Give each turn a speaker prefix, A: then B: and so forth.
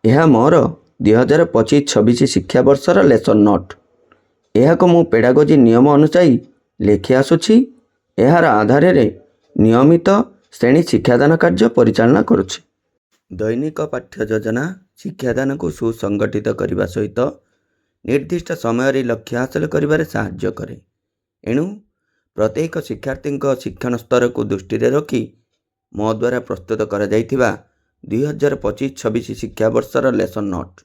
A: ଏହା ମୋର 2025-26 ଶିକ୍ଷାବର୍ଷର lesson note. ଏହାକୁ ମୁଁ ପେଡାଗୋଜି ନିୟମ ଅନୁଯାୟୀ ଲେଖି ଆସୁଛି। ଏହାର ଆଧାରରେ ନିୟମିତ ଶ୍ରେଣୀ ଶିକ୍ଷାଦାନ କାର୍ଯ୍ୟ ପରିଚାଳନା କରୁଛି। ଦୈନିକ ପାଠ୍ୟ ଯୋଜନା ଶିକ୍ଷାଦାନକୁ ସୁସଂଗଠିତ କରିବା ସହିତ ନିର୍ଦ୍ଦିଷ୍ଟ ସମୟରେ ଲକ୍ଷ୍ୟ ହାସଲ କରିବାରେ ସାହାଯ୍ୟ କରେ। ଏଣୁ ପ୍ରତ୍ୟେକ ଶିକ୍ଷାର୍ଥୀଙ୍କ ଶିକ୍ଷଣ ସ୍ତରକୁ ଦୃଷ୍ଟିରେ ରଖି ମୋ ଦ୍ୱାରା ପ୍ରସ୍ତୁତ କରାଯାଇଥିବା 2025-26 ଶିକ୍ଷାବର୍ଷର ଲେସନ୍ ନୋଟ୍